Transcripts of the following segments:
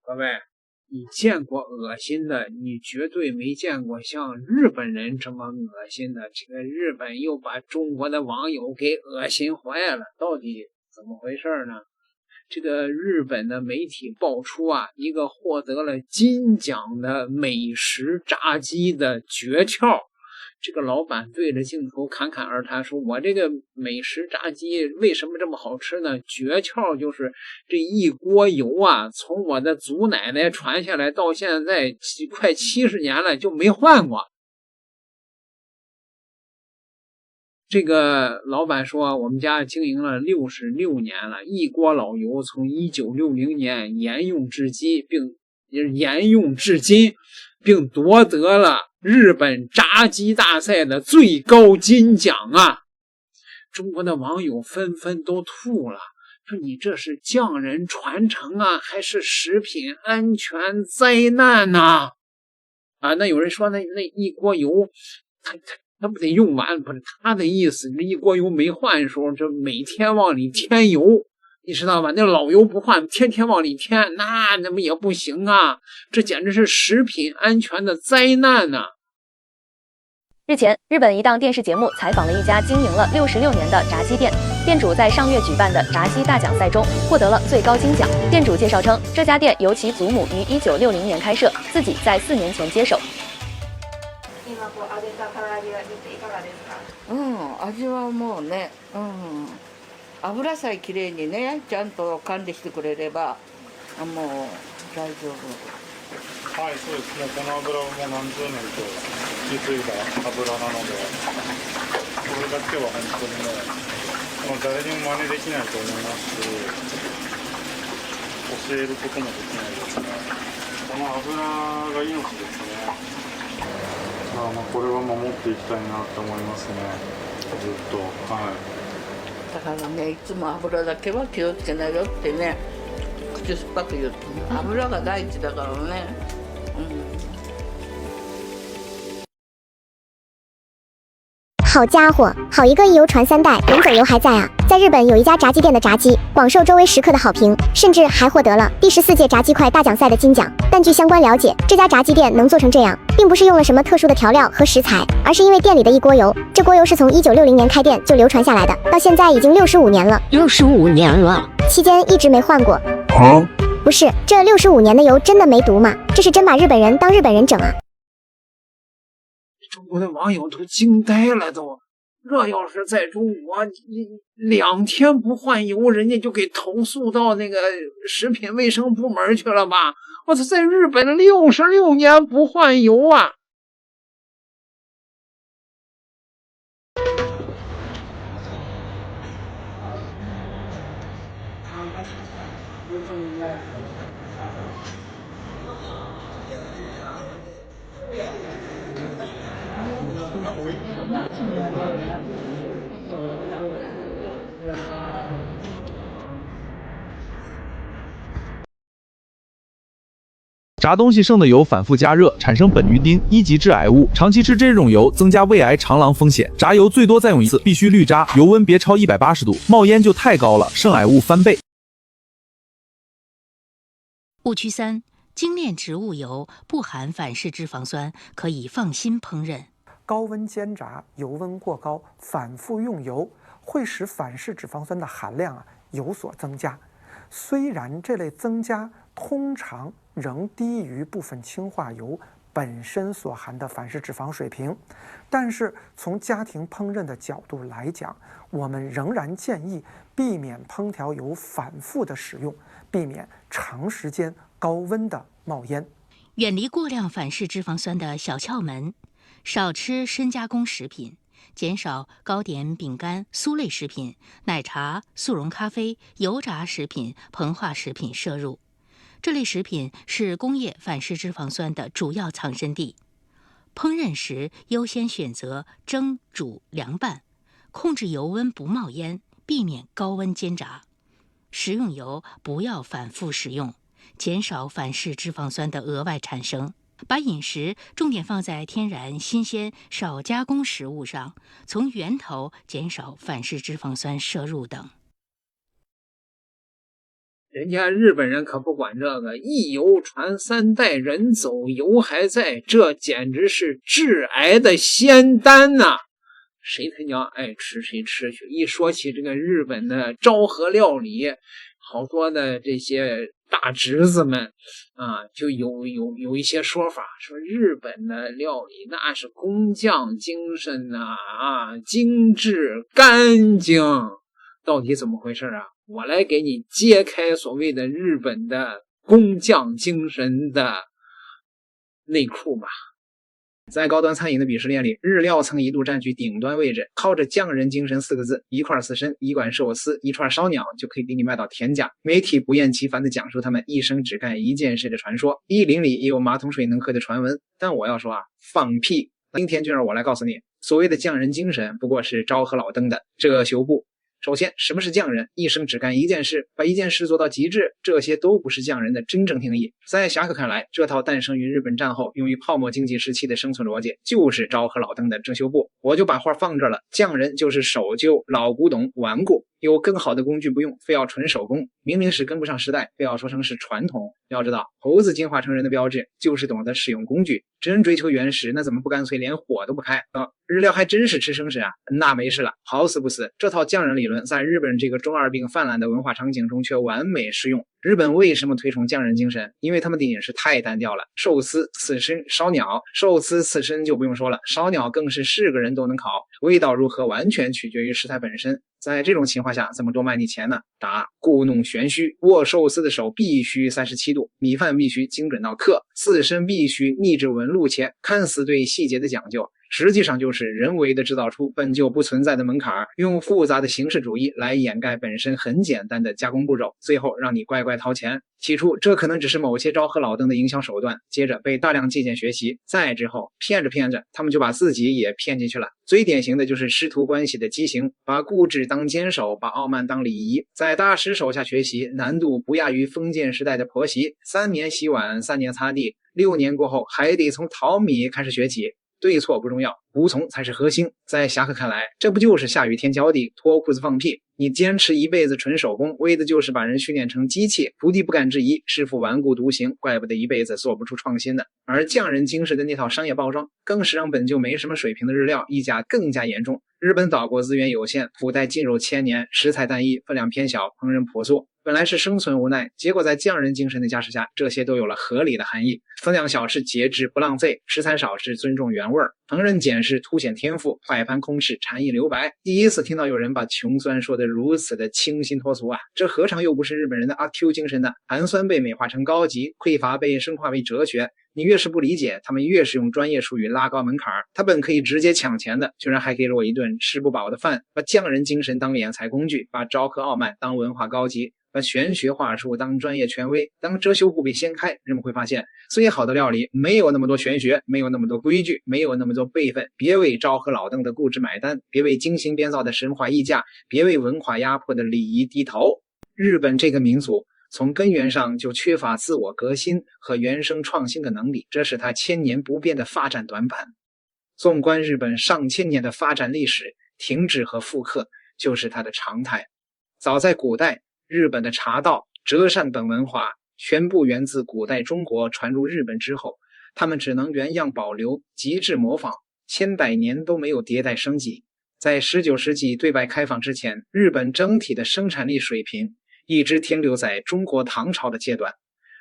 各位，你见过恶心的，你绝对没见过像日本人这么恶心的。这个日本又把中国的网友给恶心坏了，到底怎么回事呢？这个日本的媒体爆出啊，一个获得了金奖的美食炸鸡的诀窍。这个老板对着镜头侃侃而谈说，我这个美食炸鸡为什么这么好吃呢？诀窍就是这一锅油啊，从我的祖奶奶传下来到现在快70年了就没换过。这个老板说，我们家经营了66年了，一锅老油从1960年沿用至今，并夺得了日本炸鸡大赛的最高金奖啊！中国的网友纷纷都吐了，说你这是匠人传承啊，还是食品安全灾难呐？那有人说那一锅油，他不得用完？不是他的意思，这一锅油没换的时候，这每天往里添油。你知道吧？那老油不换，天天往里添，那么也不行啊！这简直是食品安全的灾难呐！日前，日本一档电视节目采访了一家经营了66年的炸鸡店，店主在上月举办的炸鸡大奖赛中获得了最高金奖。店主介绍称，这家店由其祖母于1960年开设，自己在4年前接手。味はもうね、油さえきれいにねちゃんと管理してくれればもう大丈夫。はい、そうですね。この油はもう何十年と引き継いだ油なので、これだけは本当にもう誰にも真似できないと思いますし、教えることもできないですね。この油が命ですね。これは守っていきたいなと思いますね。ずっと。はい。だからね、いつも油だけは気をつけないよってね、口酸っぱく言って、油が第一だからね。好家伙，好一个一油传3代，人走油还在啊！在日本有一家炸鸡店的炸鸡广受周围食客的好评，甚至还获得了第14届炸鸡块大奖赛的金奖。但据相关了解，这家炸鸡店能做成这样，并不是用了什么特殊的调料和食材，而是因为店里的一锅油。这锅油是从1960年开店就流传下来的，到现在已经65年了。65年了，期间一直没换过。不是，这65年的油真的没毒吗？这是真把日本人当日本人整啊！中国的网友都惊呆了都。这要是在中国，2天不换油，人家就给投诉到那个食品卫生部门去了吧？我操，在日本66年不换油啊！炸东西剩的油反复加热，产生苯余丁1级致癌物，长期吃这种油增加胃癌、肠囊风险。炸油最多再用1次，必须滤渣，油温别超180度，冒烟就太高了，剩癌物翻倍。误区3：精炼植物油不含反式脂肪酸，可以放心烹饪。高温煎炸，油温过高，反复用油会使反式脂肪酸的含量有所增加。虽然这类增加通常仍低于部分氢化油本身所含的反式脂肪水平，但是从家庭烹饪的角度来讲，我们仍然建议避免烹调油反复的使用，避免长时间高温的冒烟。远离过量反式脂肪酸的小窍门：少吃深加工食品，减少糕点、饼干、酥类食品、奶茶、速溶咖啡、油炸食品、膨化食品摄入。这类食品是工业反式脂肪酸的主要藏身地。烹饪时优先选择蒸、煮、凉拌，控制油温不冒烟，避免高温煎炸。食用油不要反复使用，减少反式脂肪酸的额外产生。把饮食重点放在天然、新鲜、少加工食物上，从源头减少反式脂肪酸摄入等。人家日本人可不管这个，一游传3代，人走油还在，这简直是致癌的仙丹呐！谁他娘爱吃谁吃去。一说起这个日本的昭和料理，好多的这些大侄子们啊，就有一些说法，说日本的料理那是工匠精神呐，精致干净，到底怎么回事啊？我来给你揭开所谓的日本的工匠精神的内裤吧。在高端餐饮的鄙视链里，日料曾一度占据顶端位置，靠着匠人精神4个字，一块刺身，一管寿司，一串烧鸟就可以给你卖到天价。媒体不厌其烦地讲述他们一生只干一件事的传说，衣领里也有马桶水能喝的传闻。但我要说放屁！今天就让我来告诉你，所谓的匠人精神不过是昭和老登的遮羞布。首先，什么是匠人？一生只干一件事，把一件事做到极致，这些都不是匠人的真正定义。在侠客看来，这套诞生于日本战后用于泡沫经济时期的生存逻辑，就是昭和老登的遮羞布。我就把话放这了，匠人就是守旧、老古董、顽固，有更好的工具不用，非要纯手工，明明是跟不上时代，非要说成是传统。要知道，猴子进化成人的标志就是懂得使用工具，真追求原始，那怎么不干脆连火都不开啊？日料还真是吃生食啊，那没事了，好死不死，这套匠人理论在日本这个中二病泛滥的文化场景中却完美适用。日本为什么推崇匠人精神？因为他们的饮食太单调了，寿司、刺身、烧鸟，寿司、刺身就不用说了，烧鸟更是是个人都能烤，味道如何完全取决于食材本身。在这种情况下，怎么多卖你钱呢？答：故弄玄虚。握寿司的手必须37度，米饭必须精准到克，刺身必须逆着纹路切，看似对细节的讲究，实际上就是人为的制造出本就不存在的门槛，用复杂的形式主义来掩盖本身很简单的加工步骤，最后让你乖乖掏钱。起初这可能只是某些昭和老登的营销手段，接着被大量借鉴学习，再之后骗着骗着他们就把自己也骗进去了。最典型的就是师徒关系的畸形，把固执当坚守，把傲慢当礼仪，在大师手下学习，难度不亚于封建时代的婆媳，3年洗碗3年擦地，6年过后还得从淘米开始学起。对错不重要，服从才是核心。在侠客看来，这不就是下雨天浇地，脱裤子放屁？你坚持一辈子纯手工，为的就是把人训练成机器，徒弟不敢质疑，师傅顽固独行，怪不得一辈子做不出创新的。而匠人精神的那套商业包装，更是让本就没什么水平的日料溢价更加严重。日本岛国资源有限，古代进入千年，食材单一，分量偏小，烹饪朴素，本来是生存无奈，结果在匠人精神的加持下，这些都有了合理的含义。分量小是节制不浪费，食材少是尊重原味，烹饪简是凸显天赋，摆盘空是禅意留白。第一次听到有人把穷酸说得如此的清新脱俗啊，这何尝又不是日本人的阿 Q 精神呢？寒酸被美化成高级，匮乏被升华为哲学。你越是不理解，他们越是用专业术语拉高门槛，他本可以直接抢钱的，居然还给了我一顿吃不饱的饭，把匠人精神当敛财工具，把昭和傲慢当文化高级，把玄学话术当专业权威。当遮羞布被掀开，人们会发现，最好的料理没有那么多玄学，没有那么多规矩，没有那么多辈分。别为昭和老登的固执买单，别为精心编造的神话溢价，别为文化压迫的礼仪低头。日本这个民族从根源上就缺乏自我革新和原生创新的能力，这是它千年不变的发展短板。纵观日本上千年的发展历史，停止和复刻就是它的常态。早在古代，日本的茶道、折扇等文化全部源自古代中国传入日本之后，他们只能原样保留，极致模仿，千百年都没有迭代升级。在19世纪对外开放之前，日本整体的生产力水平一直停留在中国唐朝的阶段，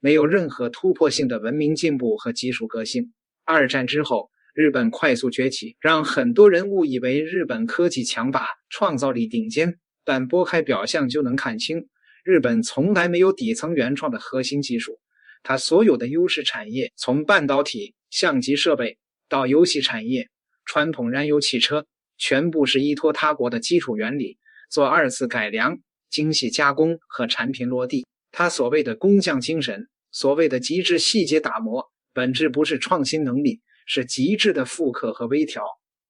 没有任何突破性的文明进步和技术革新。2战之后，日本快速崛起，让很多人误以为日本科技强大，创造力顶尖，但拨开表象就能看清，日本从来没有底层原创的核心技术。它所有的优势产业，从半导体、相机设备到游戏产业、传统燃油汽车，全部是依托他国的基础原理做2次改良、精细加工和产品落地。他所谓的工匠精神，所谓的极致细节打磨，本质不是创新能力，是极致的复刻和微调。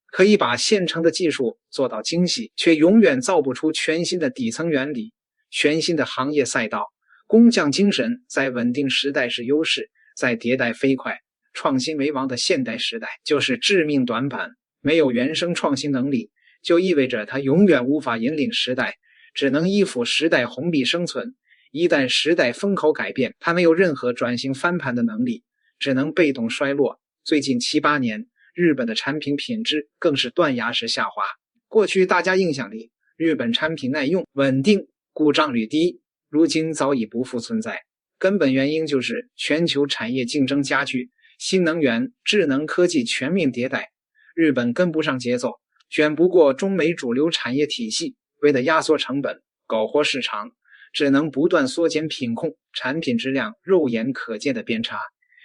可以把现成的技术做到精细，却永远造不出全新的底层原理、全新的行业赛道。工匠精神在稳定时代是优势，在迭代飞快、创新为王的现代时代就是致命短板。没有原生创新能力，就意味着它永远无法引领时代，只能依附时代红利生存，一旦时代风口改变，它没有任何转型翻盘的能力，只能被动衰落。最近7、8年，日本的产品品质更是断崖式下滑。过去大家印象里，日本产品耐用、稳定、故障率低，如今早已不复存在。根本原因就是全球产业竞争加剧，新能源、智能科技全面迭代，日本跟不上节奏，卷不过中美主流产业体系，为了压缩成本、苟活市场，只能不断缩减品控，产品质量肉眼可见的变差，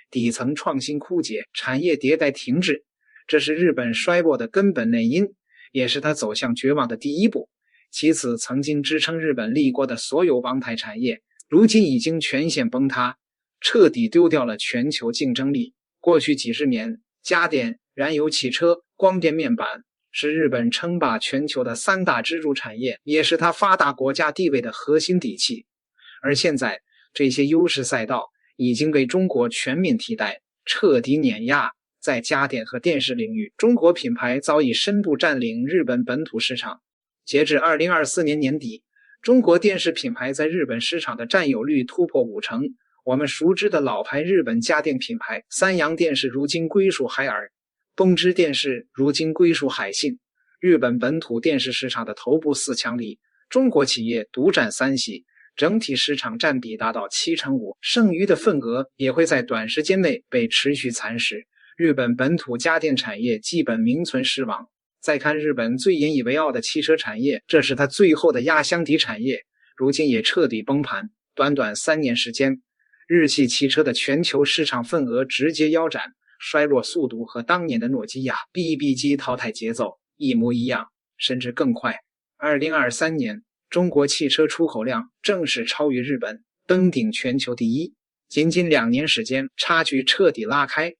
底层创新枯竭，产业迭代停滞，这是日本衰落的根本内因，也是它走向绝望的第一步。其次，曾经支撑日本立国的所有王牌产业，如今已经全线崩塌，彻底丢掉了全球竞争力。过去几十年，家电、燃油汽车、光电面板是日本称霸全球的3大支柱产业，也是它发达国家地位的核心底气。而现在，这些优势赛道已经被中国全面替代，彻底碾压。在家电和电视领域，中国品牌早已深度占领日本本土市场。截至2024年年底，中国电视品牌在日本市场的占有率突破50%。我们熟知的老牌日本家电品牌三洋电视如今归属海尔，东芝电视如今归属海信。日本本土电视市场的头部4强里，中国企业独占3席，整体市场占比达到75%，剩余的份额也会在短时间内被持续蚕食。日本本土家电产业基本名存实亡。再看日本最引以为傲的汽车产业，这是它最后的压箱底产业，如今也彻底崩盘。短短3年时间，日系汽车的全球市场份额直接腰斩，衰落速度和当年的诺基亚、BB 机淘汰节奏一模一样，甚至更快。2023年，中国汽车出口量正式超越日本，登顶全球第一。仅仅2年时间，差距彻底拉开。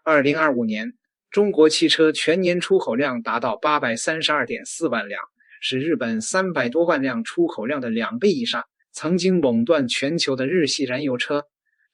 2025年，中国汽车全年出口量达到832.4万辆，是日本300多万辆出口量的2倍以上。曾经垄断全球的日系燃油车，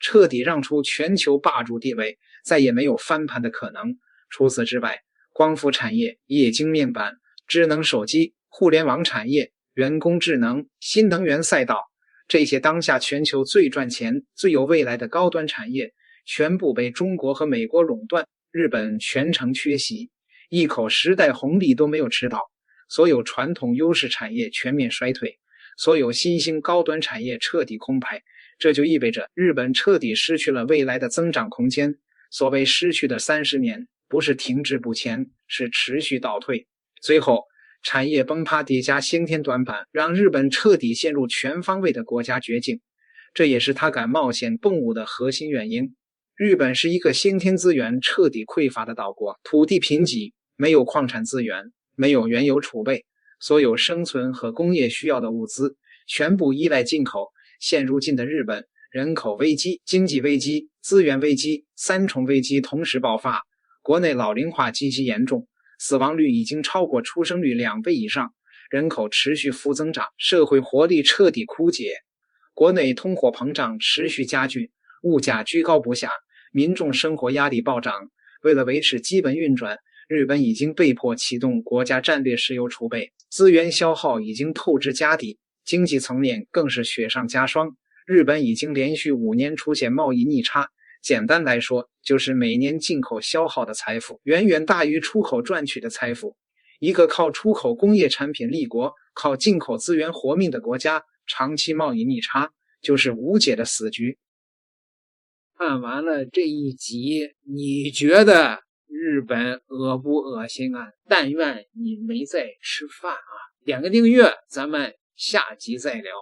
彻底让出全球霸主地位，再也没有翻盘的可能。除此之外，光伏产业、液晶面板、智能手机、互联网产业、人工智能、新能源赛道，这些当下全球最赚钱、最有未来的高端产业，全部被中国和美国垄断，日本全程缺席，一口时代红利都没有吃到，所有传统优势产业全面衰退，所有新兴高端产业彻底空白，这就意味着日本彻底失去了未来的增长空间。所谓失去的30年，不是停滞不前，是持续倒退。最后，产业崩塌叠加先天短板，让日本彻底陷入全方位的国家绝境，这也是他敢冒险动武的核心原因。日本是一个先天资源彻底匮乏的岛国，土地贫瘠，没有矿产资源，没有原油储备，所有生存和工业需要的物资全部依赖进口。现如今的日本，人口危机、经济危机、资源危机3重危机同时爆发，国内老龄化极其严重，死亡率已经超过出生率2倍以上，人口持续负增长，社会活力彻底枯竭，国内通货膨胀持续加剧，物价居高不下，民众生活压力暴涨。为了维持基本运转，日本已经被迫启动国家战略石油储备，资源消耗已经透支家底，经济层面更是雪上加霜。日本已经连续5年出现贸易逆差，简单来说，就是每年进口消耗的财富远远大于出口赚取的财富。一个靠出口工业产品立国、靠进口资源活命的国家，长期贸易逆差就是无解的死局。看完了这一集，你觉得日本恶不恶心啊？但愿你没在吃饭啊！点个订阅，咱们下集再聊。